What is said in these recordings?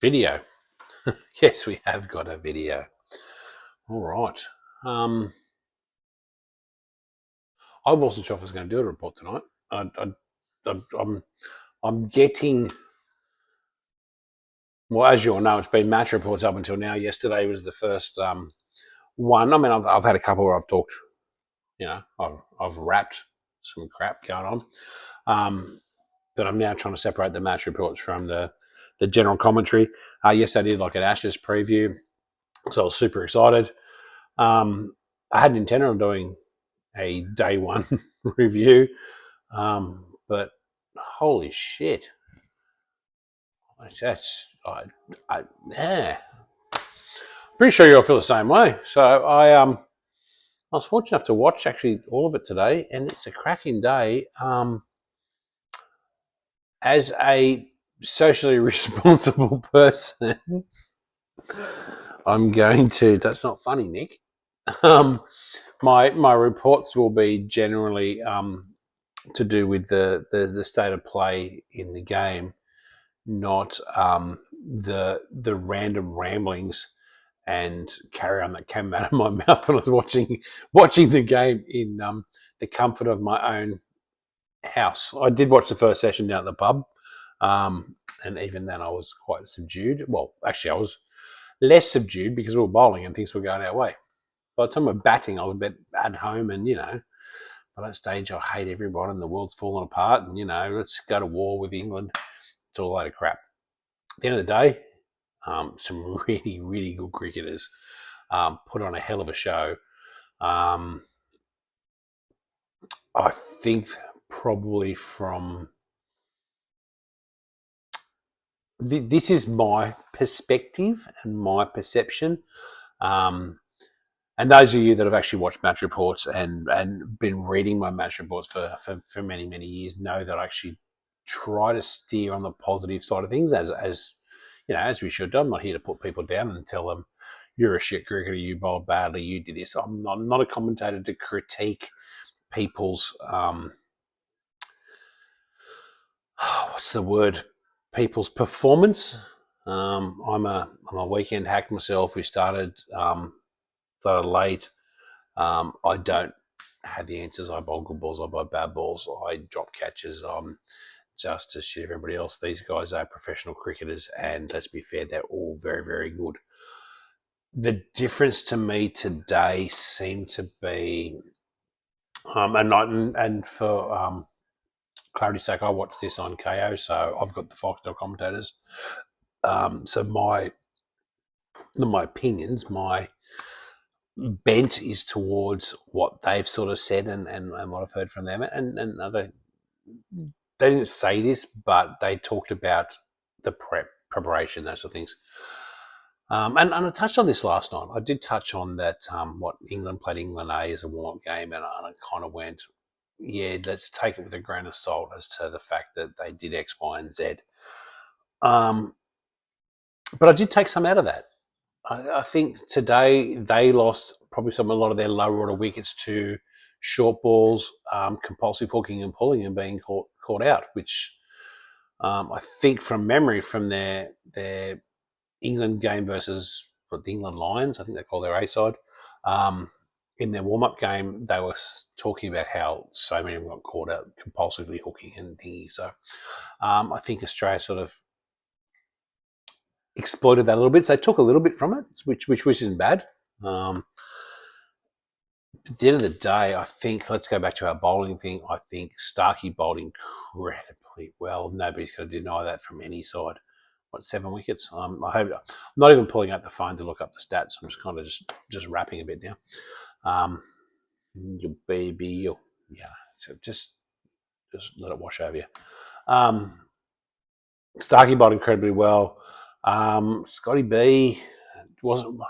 Video. Yes, we have got a video. All right. I wasn't sure if I was going to do a report tonight. I'm getting, well, as you all know, it's been match reports up until now. Yesterday was the first one. I mean, I've had a couple where I've talked, I've wrapped some crap going on. But I'm now trying to separate the match reports from the general commentary. Yes, I did like an Ashes preview, so I was super excited. I hadn't intended on doing a day one review, but holy shit, that's yeah. Pretty sure you'll feel the same way. So I was fortunate enough to watch actually all of it today, and it's a cracking day. As a socially responsible person, I'm going to. That's not funny, Nick. My reports will be generally to do with the state of play in the game, not the random ramblings and carry on that came out of my mouth when I was watching the game in the comfort of my own house. I did watch the first session down at the pub, and even then I was quite subdued. Well, actually, I was less subdued because we were bowling and things were going our way. By the time we're batting, I was a bit at home, and by that stage, I hate everyone and the world's falling apart, and let's go to war with England. It's all a load of crap. At the end of the day, some really, really good cricketers put on a hell of a show. I think probably from this is my perspective and my perception. And those of you that have actually watched match reports and been reading my match reports for many, many years know that I actually try to steer on the positive side of things as we should do. I'm not here to put people down and tell them you're a shit cricketer, you bowled badly, you did this. I'm not a commentator to critique people's what's the word? People's performance. I'm a weekend hack myself. We started late. I don't have the answers. I bowl good balls. I bowl bad balls. I drop catches. I'm just as shit as everybody else. These guys are professional cricketers, and let's be fair, they're all very, very good. The difference to me today seemed to be, and for clarity's sake, I watched this on KO, so I've got the Foxtel commentators. So my opinions, my bent is towards what they've sort of said and what I've heard from them. And they didn't say this, but they talked about the preparation, those sort of things. And I touched on this last night. I did touch on that, what England played England A as a warm-up game, and I kind of went, yeah, let's take it with a grain of salt as to the fact that they did X, Y, and Z. But I did take some out of that. I think today they lost probably a lot of their lower order wickets to short balls, compulsive hooking and pulling and being caught out, which I think from memory from their England game versus the England Lions, I think they call their A side, in their warm-up game, they were talking about how so many of them got caught out compulsively hooking and thingy. So I think Australia sort of exploited that a little bit. So they took a little bit from it, which isn't bad. At the end of the day, I think, let's go back to our bowling thing. I think Starkey bowled incredibly well. Nobody's going to deny that from any side. 7 wickets? I hope I'm not even pulling out the phone to look up the stats. I'm just kind of just rapping a bit now. Your baby, yeah. So just let it wash over you. Starkey bowled incredibly well. Scotty B wasn't.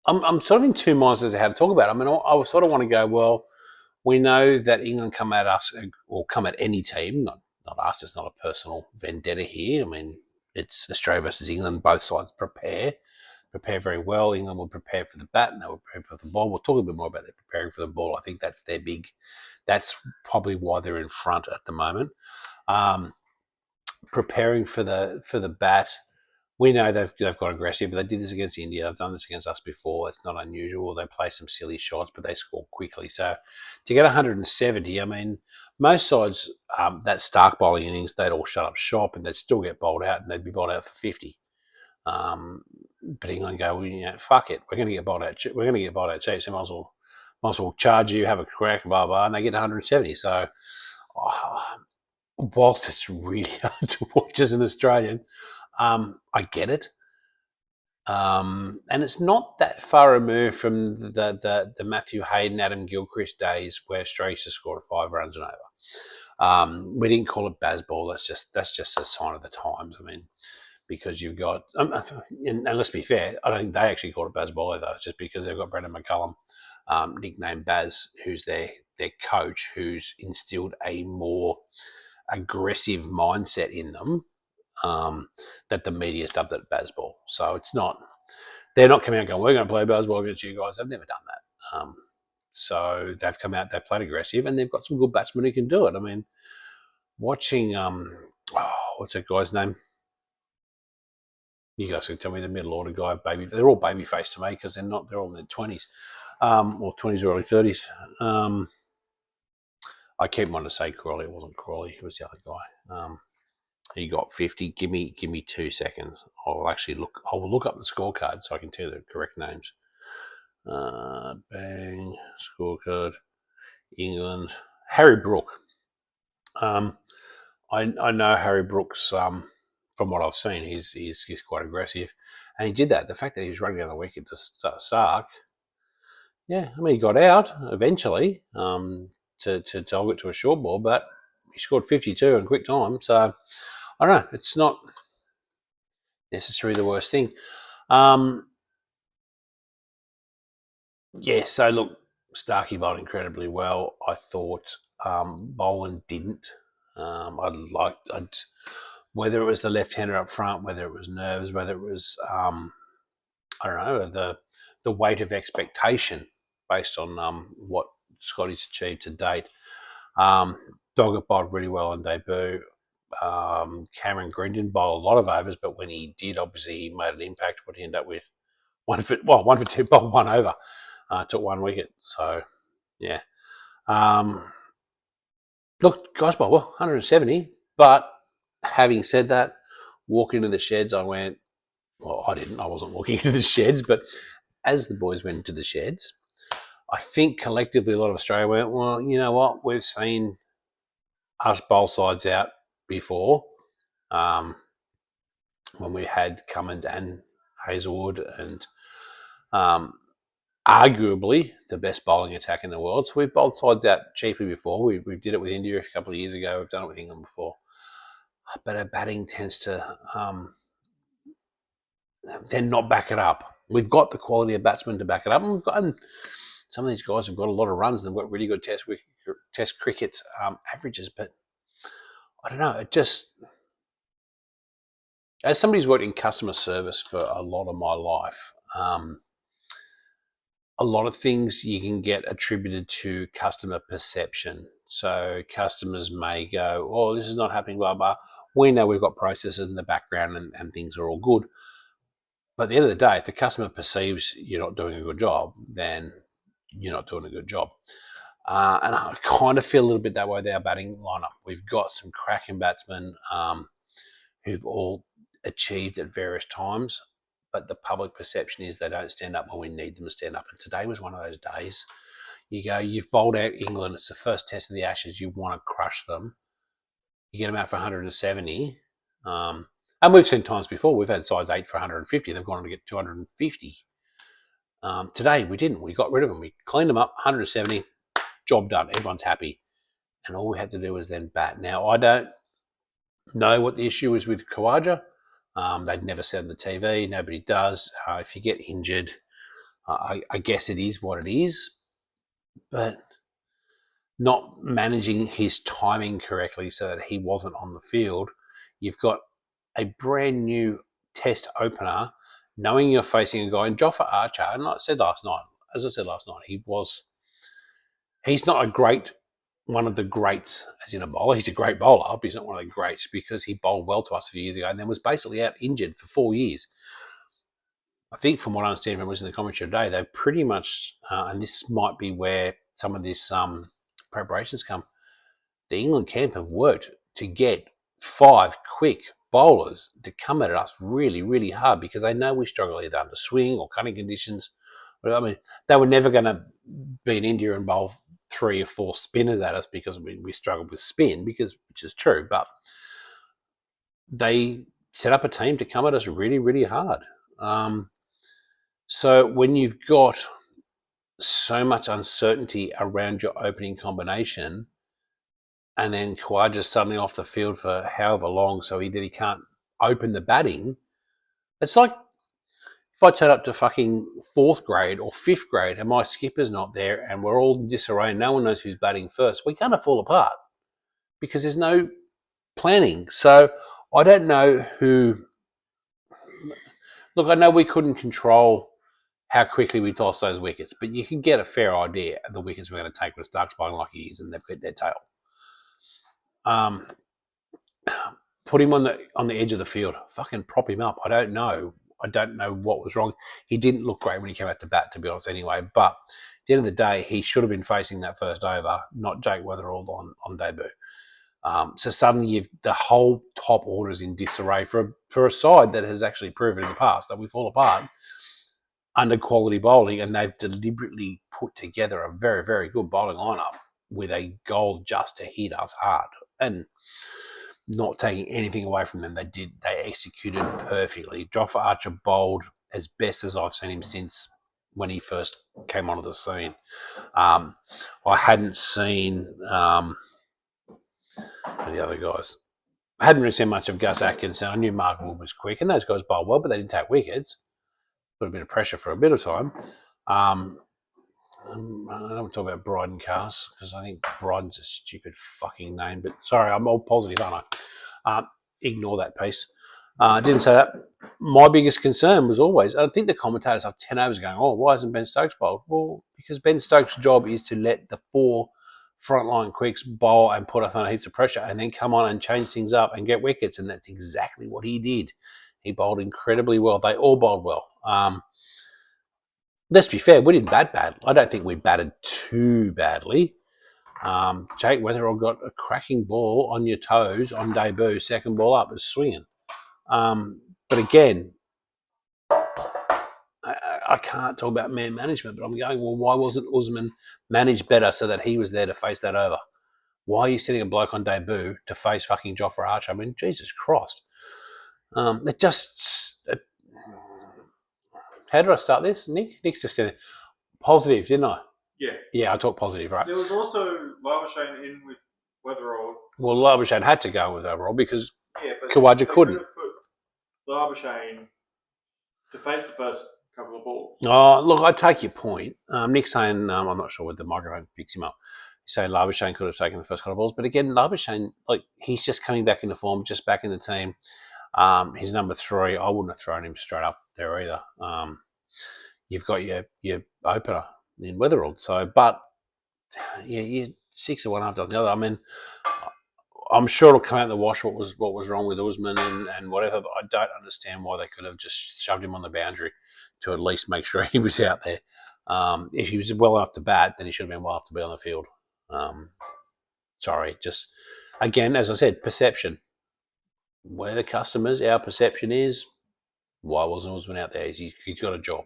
I'm sort of in two minds as to how to talk about it. I mean, I sort of want to go, well, we know that England come at us or come at any team, not us. It's not a personal vendetta here. I mean, it's Australia versus England. Both sides prepare very well. England will prepare for the bat and they will prepare for the ball. We'll talk a bit more about their preparing for the ball. I think that's their big. That's probably why they're in front at the moment. preparing for the bat. We know they've got aggressive, but they did this against India. They've done this against us before. It's not unusual. They play some silly shots, but they score quickly. So to get 170, I mean, most sides, that Stark bowling innings, they'd all shut up shop and they'd still get bowled out, and they'd be bowled out for 50. But England go, well, fuck it, we're going to get bowled out. We're going to get bowled out cheap. So might as well charge you, have a crack, blah blah, and they get 170. So, whilst it's really hard to watch as an Australian, I get it. And it's not that far removed from the Matthew Hayden, Adam Gilchrist days where Australia used to score 5 runs and over. We didn't call it Bazball. That's just a sign of the times. I mean, because you've got, and let's be fair, I don't think they actually called it Bazball either. It's just because they've got Brendan McCullum, nicknamed Baz, who's their coach, who's instilled a more aggressive mindset in them, that the media's dubbed it Bazball. So it's not, they're not coming out going, we're going to play Bazball against you guys. They've never done that. So they've come out, they've played aggressive, and they've got some good batsmen who can do it. I mean, watching, what's that guy's name? You guys can tell me the middle order guy, baby. They're all baby faced to me because they're all in their 20s, or 20s or early 30s. I keep wanting to say Crawley. It wasn't Crawley. It was the other guy. He got 50. Give me 2 seconds. I'll actually look. I will look up the scorecard so I can tell you the correct names. Bang, scorecard. England. Harry Brook. I know Harry Brooks. From what I've seen, he's quite aggressive, and he did that. The fact that he was running down the wicket to Stark. Yeah, I mean, he got out eventually to dog it to a short ball, but he scored 52 in quick time. So I don't know. It's not necessarily the worst thing. Yeah. So look, Starkey bowled incredibly well. I thought Boland didn't. Whether it was the left-hander up front, whether it was nerves, whether it was I don't know, the weight of expectation based on what Scotty's achieved to date. Doggett bowled really well on debut. Cameron Green didn't bowl a lot of overs, but when he did, obviously he made an impact. What he ended up with, 1 for 2, bowled 1 over, took 1 wicket. So yeah, look, guys, bowled well, 170. But having said that, walking into the sheds, I went, well, I didn't. I wasn't walking into the sheds, but as the boys went into the sheds, I think collectively a lot of Australia went, well, you know what? We've seen us bowl sides out before, when we had Cummins and Hazelwood, and arguably the best bowling attack in the world. So we've bowled sides out cheaply before. We did it with India a couple of years ago. We've done it with England before. But our batting tends to then not back it up. We've got the quality of batsmen to back it up, and some of these guys have got a lot of runs and they've got really good test cricket averages. But I don't know. It just, as somebody who's worked in customer service for a lot of my life, a lot of things you can get attributed to customer perception. So customers may go, oh, this is not happening, blah, blah. We know we've got processes in the background and things are all good. But at the end of the day, if the customer perceives you're not doing a good job, then you're not doing a good job. And I kind of feel a little bit that way with our batting lineup. We've got some cracking batsmen who've all achieved at various times, but the public perception is they don't stand up when we need them to stand up. And today was one of those days. You've bowled out England. It's the first test of the Ashes. You want to crush them. You get them out for 170. And we've seen times before, we've had sides 8 for 150. They've gone on to get 250. Today, we didn't. We got rid of them. We cleaned them up, 170, job done. Everyone's happy. And all we had to do was then bat. Now, I don't know what the issue is with Khawaja. They'd never said on the TV. Nobody does. If you get injured, I guess it is what it is. But not managing his timing correctly so that he wasn't on the field. You've got a brand new test opener, knowing you're facing a guy, and Jofra Archer, and as I said last night, he's not a great one of the greats, as in a bowler. He's a great bowler, but he's not one of the greats because he bowled well to us a few years ago and then was basically out injured for 4 years. I think from what I understand from listening to the commentary today, they pretty much, and this might be where some of this preparations come, the England camp have worked to get 5 quick bowlers to come at us really, really hard because they know we struggle either under swing or cutting conditions. I mean, they were never going to be in India and bowl 3 or 4 spinners at us because we struggled with spin, which is true. But they set up a team to come at us really, really hard. So when you've got so much uncertainty around your opening combination, and then Khawaja's suddenly off the field for however long, so he can't open the batting. It's like if I turn up to fucking 4th grade or 5th grade and my skipper's not there and we're all in disarray and no one knows who's batting first, we're going to fall apart because there's no planning. So I don't know who. Look, I know we couldn't control how quickly we toss those wickets, but you can get a fair idea of the wickets we're going to take when Stark's bowling like he is and they've got their tail. Put him on the edge of the field. Fucking prop him up. I don't know what was wrong. He didn't look great when he came out to bat, to be honest, anyway. But at the end of the day, he should have been facing that first over, not Jake Weatherald on debut. So suddenly the whole top order's in disarray for a side that has actually proven in the past that we fall apart under quality bowling, and they've deliberately put together a very, very good bowling lineup with a goal just to hit us hard. And not taking anything away from them, they executed perfectly. Jofra Archer bowled as best as I've seen him since when he first came onto the scene. I hadn't seen the other guys. I hadn't really seen much of Gus Atkinson. I knew Mark Wood was quick, and those guys bowled well, but they didn't take wickets. Put a bit of pressure for a bit of time. I don't want to talk about Bryden Cars because I think Bryden's a stupid fucking name. But sorry, I'm all positive, aren't I? Ignore that piece. Didn't say that. My biggest concern was always, I think the commentators have 10 overs going, oh, why isn't Ben Stokes bowled? Well, because Ben Stokes' job is to let the 4 frontline quicks bowl and put us under heaps of pressure and then come on and change things up and get wickets. And that's exactly what he did. He bowled incredibly well. They all bowled well. Let's be fair, we didn't bat bad. I don't think we batted too badly. Jake Weatherall got a cracking ball on your toes on debut, second ball up, was swinging. But again, I can't talk about man management, but I'm going, well, why wasn't Usman managed better so that he was there to face that over? Why are you sending a bloke on debut to face fucking Jofra Archer? I mean, Jesus Christ. It just... How did I start this, Nick? Nick's just said positive, didn't I? Yeah. Yeah, I talk positive, right? There was also Labuschagne in with Weatherall. Well, Labuschagne had to go with overall because Khawaja couldn't. Put Labuschagne to face the first couple of balls. Oh, look, I take your point. Nick's saying, I'm not sure whether the microphone picks him up. He's saying Labuschagne could have taken the first couple of balls. But again, Labuschagne, he's just coming back into form, just back in the team. He's number 3. I wouldn't have thrown him straight up there either. You've got your opener in Weatherall. So, but yeah, you're 6 of one, half dozen the other. I mean, I'm sure it'll come out in the wash what was wrong with Usman and whatever. But I don't understand why they could have just shoved him on the boundary to at least make sure he was out there. If he was well enough to bat, then he should have been well enough to be on the field. Sorry, just again, as I said, perception. Where the customers, our perception is, why wasn't Usman out there? He's got a job.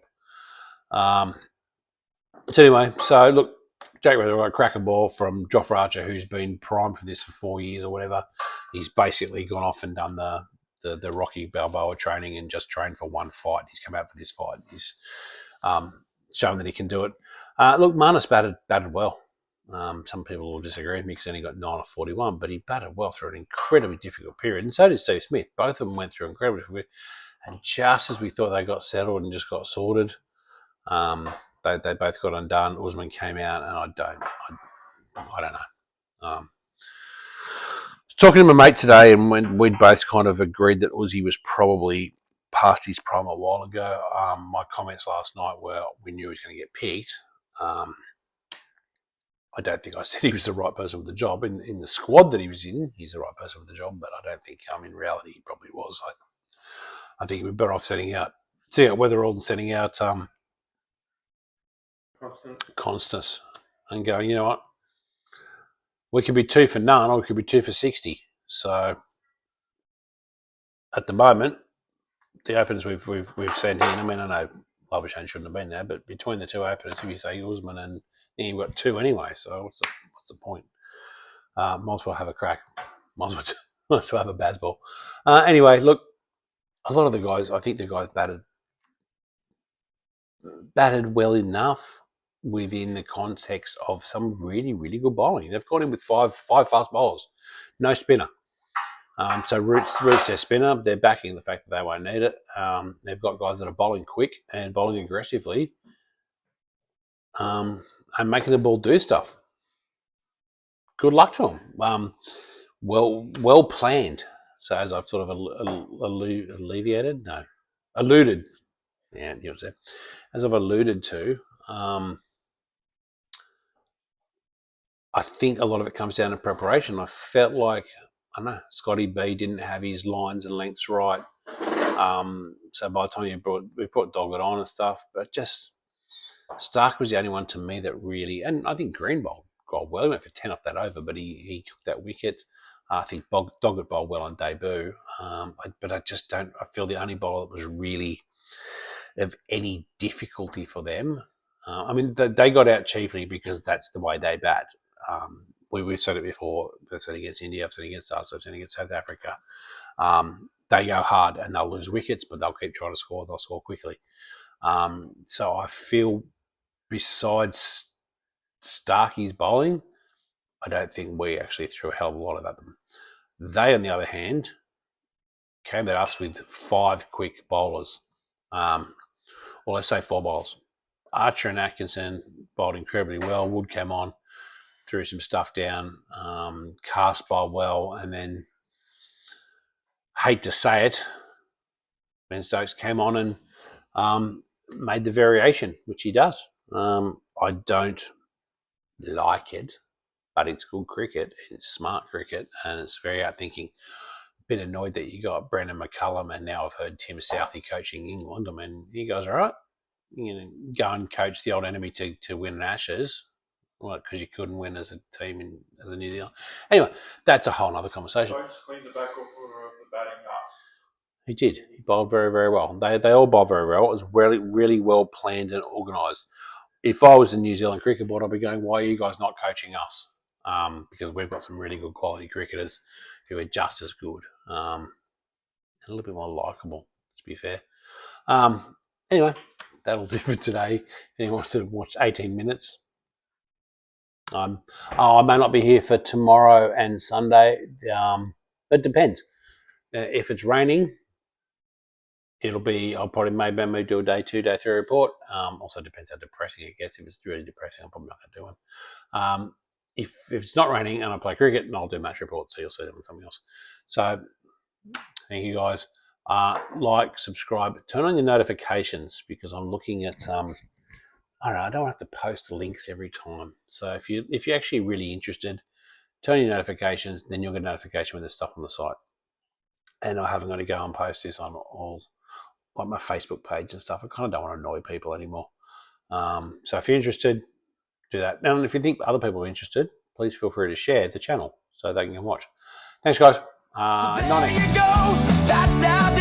So anyway, so look, Jake Weatherall got a cracking ball from Jofra Archer, who's been primed for this for 4 years or whatever. He's basically gone off and done the Rocky Balboa training and just trained for one fight. He's come out for this fight. He's shown that he can do it. Look, Marnus batted well. Some people will disagree with me because he only got 9 of 41, but he batted well through an incredibly difficult period. And so did Steve Smith. Both of them went through an incredibly difficult period. And just as we thought they got settled and just got sorted, they both got undone. Usman came out, and I don't know. Talking to my mate today, and when we'd both kind of agreed that Uzi was probably past his prime a while ago. My comments last night were we knew he was going to get picked. I I don't think I said he was the right person for the job. In the squad that he was in, he's the right person for the job, but I don't think in reality he probably was. I think we're better off setting out Weatherall and setting out Constance and going, you know what, we could be 2 for none or we could be 2 for 60. So at the moment, the openers we've sent in, I mean, I know Labuschagne shouldn't have been there, but between the two openers, if you say Usman and you've got 2 anyway, so what's the point? Might as well have a crack. Might as well have a baseball. Anyway, look, a lot of the guys, I think the guys batted well enough within the context of some really, really good bowling. They've gone in with five fast bowlers, no spinner. So Roots their spinner. They're backing the fact that they won't need it. They've got guys that are bowling quick and bowling aggressively, and making the ball do stuff. Good luck to them. Well planned. So as I've sort of alluded. Yeah, you know what I'm saying. As I've alluded to, I think a lot of it comes down to preparation. I felt like, I don't know, Scotty B didn't have his lines and lengths right. So by the time we brought Doggett on and stuff, but just Stark was the only one to me that really, and I think Green bowled well. He went for 10 off that over, but he took that wicket. I think Doggett bowled well on debut, but I just don't. I feel the only bowler that was really of any difficulty for them. I mean, they got out cheaply because that's the way they bat. We've said it before. I've said against India, I've said against us, I've said against South Africa. They go hard and they'll lose wickets, but they'll keep trying to score. They'll score quickly. So I feel, besides Starkey's bowling, I don't think we actually threw a hell of a lot at them. They, on the other hand, came at us with 5 quick bowlers. Well, let's say 4 bowlers. Archer and Atkinson bowled incredibly well. Wood came on, threw some stuff down. Cast bowled well, and then, hate to say it, Ben Stokes came on and made the variation, which he does. I don't like it, but it's good cricket. It's smart cricket, and it's very outthinking. Bit annoyed that you got Brendan McCullum, and now I've heard Tim Southey coaching England. I mean, you guys are right. You know, go and coach the old enemy to win an Ashes, well, because you couldn't win as a team as a New Zealand. Anyway, that's a whole other conversation. Stokes cleaned the back off the batting up. He did. He bowled very, very well. They all bowled very well. It was really, really well planned and organised. If I was the New Zealand Cricket Board, I'd be going, why are you guys not coaching us? Because we've got some really good quality cricketers who are just as good and a little bit more likeable, to be fair. Anyway, that'll do for today. If anyone wants to watch 18 minutes. I may not be here for tomorrow and Sunday. It depends. If it's raining, I'll probably maybe do a day 2, day 3 report. Also depends how depressing it gets. If it's really depressing, I'm probably not going to do one. If it's not raining and I play cricket, and I'll do match reports, so you'll see them on something else. So thank you guys. Like, subscribe, turn on your notifications, because I'm looking at I don't have to post links every time. So if you're actually really interested, turn your notifications, then you'll get a notification when there's stuff on the site. And I haven't got to go and post this on all, like, my Facebook page and stuff. I kind of don't want to annoy people anymore. So if you're interested, do that. And if you think other people are interested, please feel free to share the channel so they can watch. Thanks, guys. So there you go. That's how